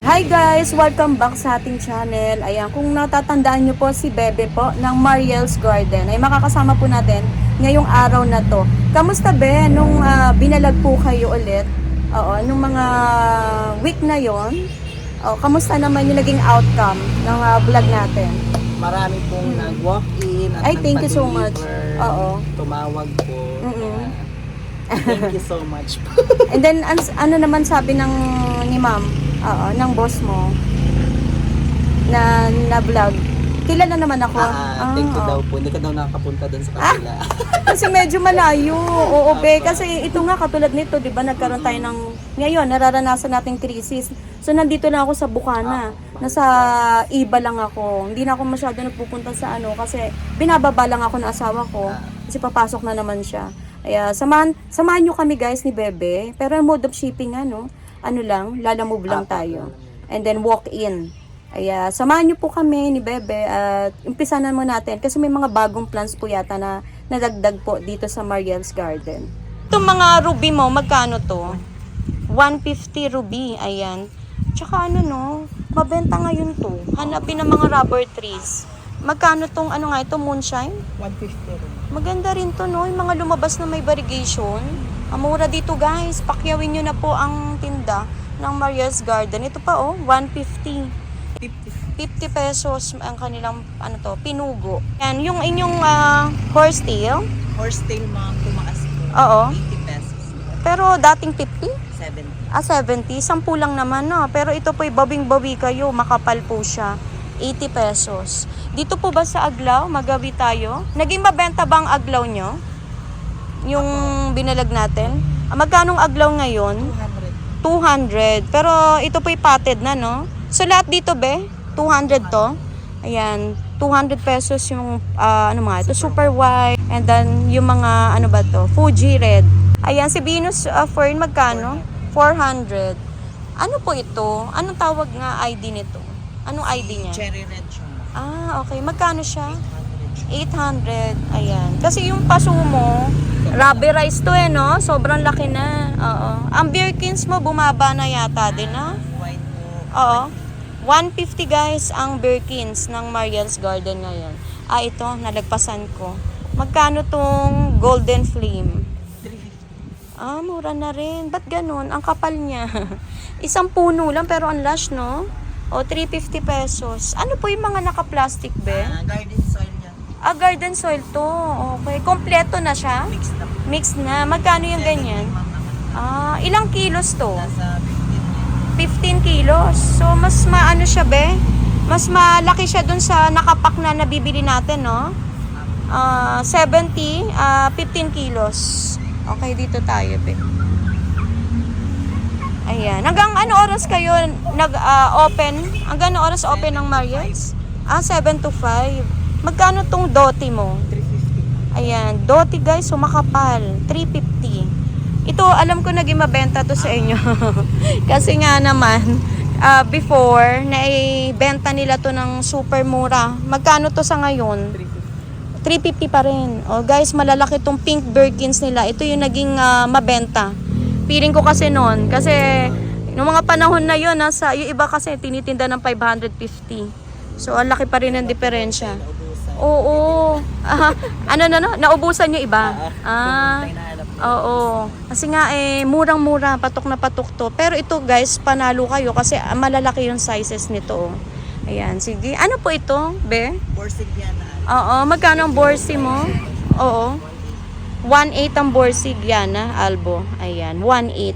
Hi guys! Welcome back sa ating channel. Ayan, kung natatandaan nyo po si Bebe po ng Mariel's Garden, ay makakasama po natin ngayong araw na to. Kamusta be? Nung binalag po kayo ulit, nung mga week na yon, kamusta naman yung naging outcome ng vlog natin? Marami pong nag-walk-in at Ay, thank you so much. Oo. Tumawag po. Mm-mm. Thank you so much po. And then, ano naman sabi ni ma'am, ng boss mo, na vlog? Kilala naman ako. Thank you daw po. Hindi ka daw nakakapunta doon sa kanila. Kasi medyo malayo. Oo, be. Kasi ito nga, katulad nito, di ba, nagkaroon tayo ng, ngayon, nararanasan nating krisis. So, nandito lang ako sa Bukana. Nasa iba lang ako. Hindi na ako masyado nagpupunta sa kasi binababa lang ako ng asawa ko. Kasi papasok na naman siya. Kaya, samahan nyo kami, guys, ni Bebe. Pero yung mode of shipping, ano lang, lalamove lang tayo. And then, walk in. Kaya, samahan nyo po kami ni Bebe at umpisanan mo natin kasi may mga bagong plants po yata na nadagdag po dito sa Mariel's Garden. Itong mga ruby mo, magkano to? 150 ruby, ayan. Tsaka mabenta ngayon to. Hanapin ng mga rubber trees. Magkano tong ito, moonshine? 150 rin. Maganda rin to, no? Yung mga lumabas na may variegation. Mura dito, guys. Pakyawin nyo na po ang tinda ng Mariel's Garden. Ito pa, 150. 50 pesos ang kanilang pinugo. Yan, yung inyong horsetail. Horsetail ma'am, tumaas po. Oo. 80 pesos. Pero dating 50? 70. 70. 10 lang naman, no? Pero ito po'y babing-bawi kayo. Makapal po siya. 80 pesos. Dito po ba sa Aglaw? Magawi tayo? Naging mabenta ba ang Aglaw nyo? Yung binalag natin? Magkanong Aglaw ngayon? 200. Pero ito po'y potted na, no? So lahat dito, be? 200 to? Ayan. 200 pesos yung, ito, super white. And then, yung mga, Fuji red. Ayan, si Venus Fern, magkano? 400. Ano po ito? Anong tawag nga ID nito? Anong ID niya? Cherry red siya. Okay. Magkano siya? 800. Ayan. Kasi yung paso mo, rubberized to no? Sobrang laki na. Oo. Ang Birkins mo, bumaba na yata din, ha? White po. Oo. 150 guys ang Birkins ng Mariel's Garden ngayon. Ito, nalagpasan ko. Magkano tong Golden Flame? 350. Mura na rin. Ba't ganun? Ang kapal niya. Isang puno lang pero ang lush, no? 350 pesos. Ano po yung mga naka-plastic, be? Garden soil niya. Garden soil to. Okay. Kompleto na siya? Mixed na po. Mix na. Magkano yung ganyan? Ilang kilos to? Nasa 15 kilos. So, mas maano siya, be? Mas malaki siya dun sa nakapak na nabibili natin, no? 70, 15 kilos. Okay, dito tayo, be. Ayan. Hanggang oras kayo open? Hanggang oras open ng Mariel's? 7 to 5. Magkano tong doti mo? 350. Ayan. Doti, guys, sumakapal. 350. Ito, alam ko naging mabenta to sa inyo. Kasi nga naman, before, naibenta nila to ng super mura. Magkano to sa ngayon? 350 pa rin. Guys, malalaki tong pink Birkins nila. Ito yung naging mabenta. Feeling ko kasi noon. Kasi, noong mga panahon na yun, yung iba kasi tinitinda ng 550. So, ang laki pa rin ng diferensya. Oo. Naubusan yung iba? Oo. Kasi nga murang-mura, patok na patok to. Pero ito guys, panalo kayo kasi malalaki yung sizes nito. Ayan, sige. Ano po ito, be? Borsigiana. Oo, magkano ang borsi mo? Oo. 1.8 ang borsigiana, albo. Ayan, 1.8.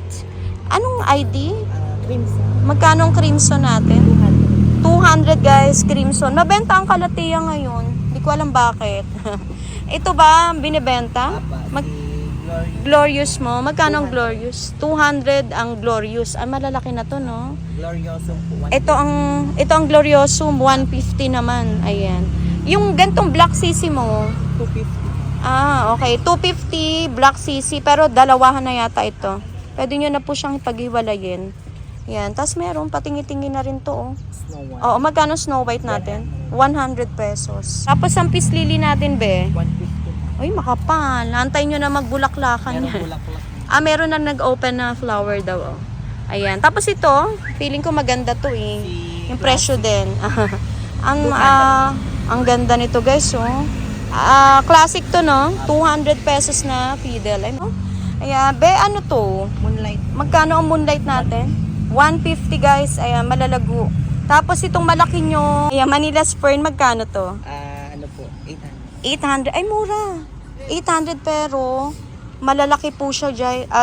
Anong ID? Crimson. Magkano ang crimson natin? 200 guys, crimson. Mabenta ang kalatia ngayon. Hindi ko alam bakit. Ito ba binibenta? Glorious mo. Magkano ang Glorious? 200 ang Glorious. Malalaki na to, no? Glorioso po. Ito ang Glorioso, 150 naman. Ayan. Yung gantong black sisi mo? 250. Okay. 250 black sisi, pero dalawahan na yata ito. Pwede nyo na po siyang paghiwalayin. Ayan. Tapos meron, patingi-tingi na rin to, Snow White. magkano Snow White natin? 100 pesos. Tapos ang peace lily natin, be? 150. Ay, makapal. Antayin nyo na magbulaklakan Meron yan. bulaklak. Meron na nag-open na flower daw. Ayan. Tapos ito, feeling ko maganda to eh. Yung presyo din. Ang ganda nito guys, oh. Classic to, no? 200 pesos na fiddle. Ayan, be, ano to? Moonlight. Magkano ang moonlight natin? 150 guys. Ayan, malalago. Tapos itong malaki nyo, ayan, Manila Spern, magkano to? Ano po? 800. 800. Ay, mura. 800 pero malalaki po siya,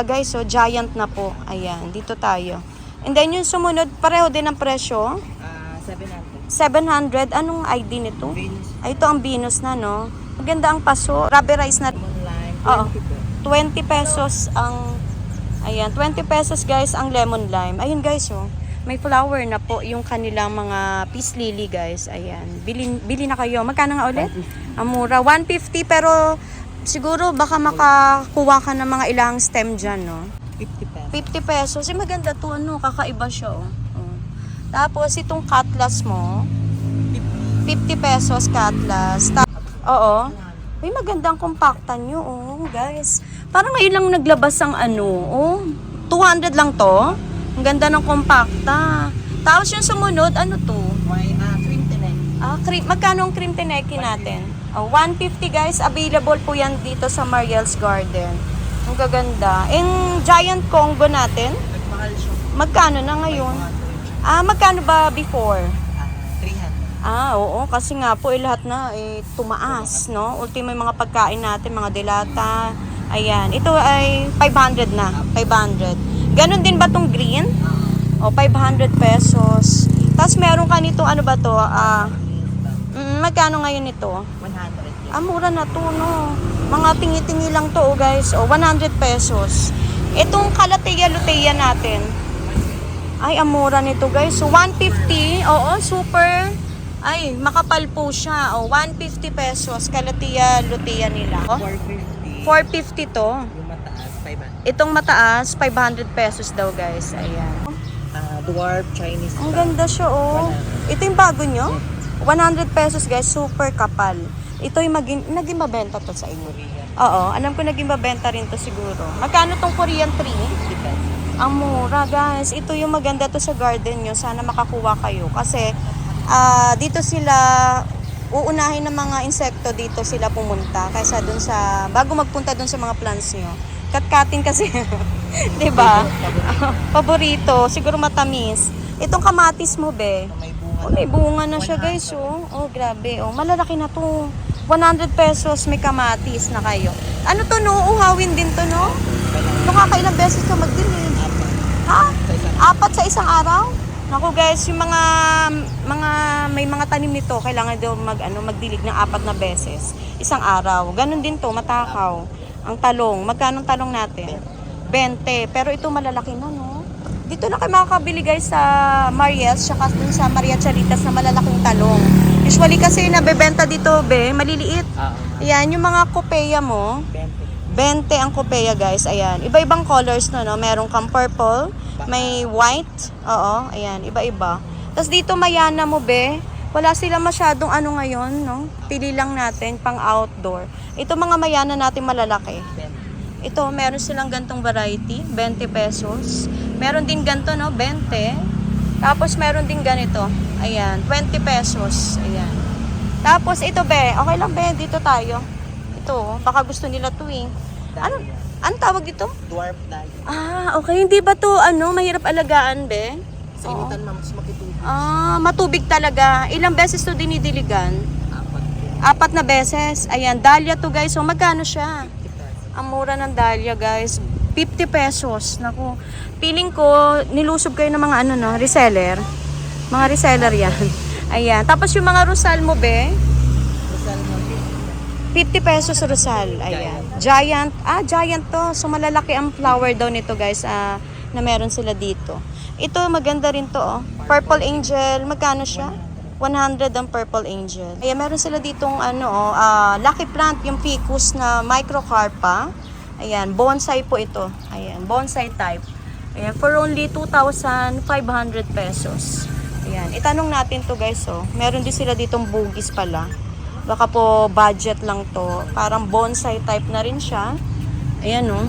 guys. So, giant na po. Ayan, dito tayo. And then yung sumunod, pareho din ang presyo. 700. 700. Anong ID nito? Venus. Ay, ito ang Venus na, no? Maganda ang paso. Rubberized na. Moonlight. Oo. 20 po. 20 pesos ang, ayan, 20 pesos guys ang lemon lime. Ayun guys, oh. May flower na po yung kanilang mga peace lily guys. Ayan. Bili na kayo. Magkano nga ulit? Ang mura. 150 pero siguro baka makakuha ka ng mga ilang stem dyan, no? 50 pesos. 50 pesos. Eh, maganda to, ano? Kakaiba siya, oh. Oh. Tapos, itong cutlass mo, 50 pesos cutlass. Oo. Uy, magandang compactan nyo, oh, guys. Parang ngayon lang naglabas ang ano, oh. 200 lang to. Ang ganda ng compacta. Tapos yung sumunod, ano to? May cream tinay. Cream. Magkano ang cream tineki natin? 150 guys. Available po yan dito sa Mariel's Garden. Ang gaganda. Yung giant combo natin, Nagmahal siya. magkano na ngayon? Magkano ba before? 300. Oo, kasi nga po lahat na tumaas, no? Ultimo yung mga pagkain natin, mga delata. Ayan, ito ay 500 na, 500. Ganon din ba tong green? 500 pesos. Tapos meron ka nito, ano ba to? Magkano ngayon ito? 100. Mura na to, no? Mga tingi-tingi lang to, guys. 100 pesos. Itong kalateya-luteya natin. Ay, amura nito, guys. So, 150. Oo, super. Ay, makapal po siya. 150 pesos. Kalateya-luteya nila. 450. 450 to. Yung mataas, 500. Itong mataas, 500 pesos daw, guys. Ayan. Dwarf Chinese. Ang ganda siya, oh. Ito yung bago nyo. 100 pesos, guys. Super kapal. Ito yung naging mabenta to sa inyo. Korean. Oo, alam ko naging mabenta rin to siguro. Magkano tong Korean tree? 50 pesos. Ang mura, guys. Ito yung maganda to sa garden nyo. Sana makakuha kayo. Kasi, dito sila, uunahin ng mga insekto dito sila pumunta. Kaysa dun sa, bago magpunta dun sa mga plants nyo. Katkatin kasi, diba? Paborito. Siguro matamis. Itong kamatis mo, be. May bunga. May bunga na siya, guys, oh. Grabe, oh. Malalaki na to. 100 pesos may kamatis na kayo. Ano to, no? Uhawin din to, no? Nakakailang beses ka magdilig. Ha? 4 sa isang araw? Naku, guys, yung mga may mga tanim nito, kailangan daw magdilig ng 4 na beses. Isang araw. Ganon din to, matakaw. Ang talong. Magkano ang talong natin? 20. Pero ito malalaki na, no? Dito na kayo makakabili, guys, sa Mariel's, saka dun sa Maria Charitas na malalaking talong. Usually kasi nabebenta dito, be, maliliit. Ayan, yung mga kopeya mo, 20 ang kopeya, guys. Ayan, iba-ibang colors no? Meron kang purple, may white. Oo, ayan, iba-iba. Tapos dito mayana mo, be. Wala sila masyadong ano ngayon, no? Pili lang natin pang outdoor. Ito mga mayana natin malalaki. Ito, meron silang gantong variety, 20 pesos. Meron din ganto, no? 20. Tapos meron din ganito. Ayan, 20 pesos. Ayan. Tapos ito, be. Okay lang, be. Dito tayo. Ito, baka gusto nila to eh. Ano tawag dito? Dwarf dahlia. Okay. Hindi ba to, mahirap alagaan, be? Sa initan, ma'am, mas makitubig. Matubig talaga. Ilang beses to dinidiligan? 4 na beses. Ayan, dahlia to, guys. So, magkano siya? 50 pesos. Ang mura ng dahlia, guys. 50 pesos. Naku. Feeling ko, nilusob kayo ng mga reseller. Mga reseller yan. Ayan. Tapos yung mga rosal mo, be? Rizal mo, 50 pesos rosal. Ayan. Giant. Giant to. So, malalaki ang flower daw nito, guys. Na meron sila dito. Ito, maganda rin to, oh. Purple Angel. Magkano siya? 100 ang Purple Angel. Ayan, meron sila ditong lucky plant, yung ficus na microcarpa. Ayan, bonsai po ito. Ayan, bonsai type. Ayan, for only 2,500 pesos. Ayan, itanong natin to, guys, oh. Meron din sila ditong bugis pala. Baka po budget lang to. Parang bonsai type na rin siya. Ayan, oh.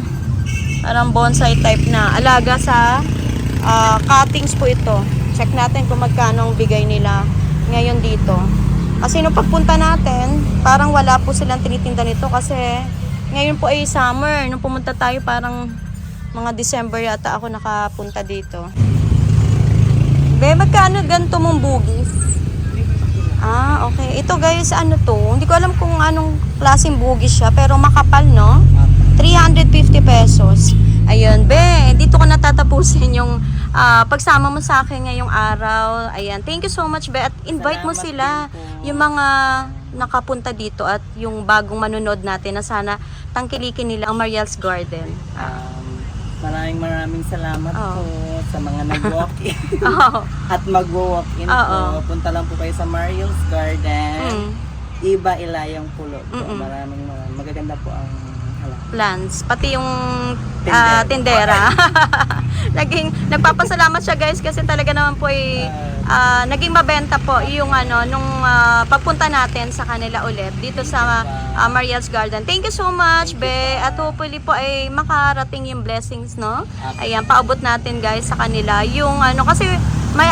Parang bonsai type na. Alaga sa cuttings po ito. Check natin kung magkano ang bigay nila ngayon dito. Kasi nung pagpunta natin, parang wala po silang tinitinda nito kasi ngayon po ay summer. Nung pumunta tayo, parang mga December yata ako nakapunta dito. Be, magkano ganito mong bugis? Ah, okay. Ito guys, ano to? Hindi ko alam kung anong klaseng bugis siya, pero makapal, no? 350 pesos. Ayun, be, dito ko natatapusin yung pagsama mo sa akin ngayong araw. Ayan, thank you so much, be. At invite mo sila, yung mga nakapunta dito at yung bagong manunod natin na sana tangkilikin nila ang Mariel's Garden. Maraming salamat po sa mga nag-walk-in Oh. at mag-walk-in po. Punta lang po kayo sa Mariel's Garden. Iba Ilayang Pulo po. Maraming magaganda po ang halaman. Plants, pati yung Tindera. tindera. Nagpapasalamat siya guys kasi talaga naman po ay naging mabenta po yung nung pagpunta natin sa kanila ulit dito sa Mariel's Garden. Thank you so much, be. At hopefully po ay makarating yung blessings, no? Ayan, paabot natin guys sa kanila yung kasi may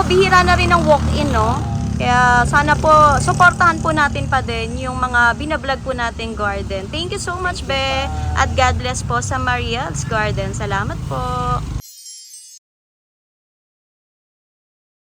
bihira na rin ang walk-in, no? Kaya sana po, supportahan po natin pa din yung mga binablog po nating garden. Thank you so much, be. At God bless po sa Mariel's Garden. Salamat po.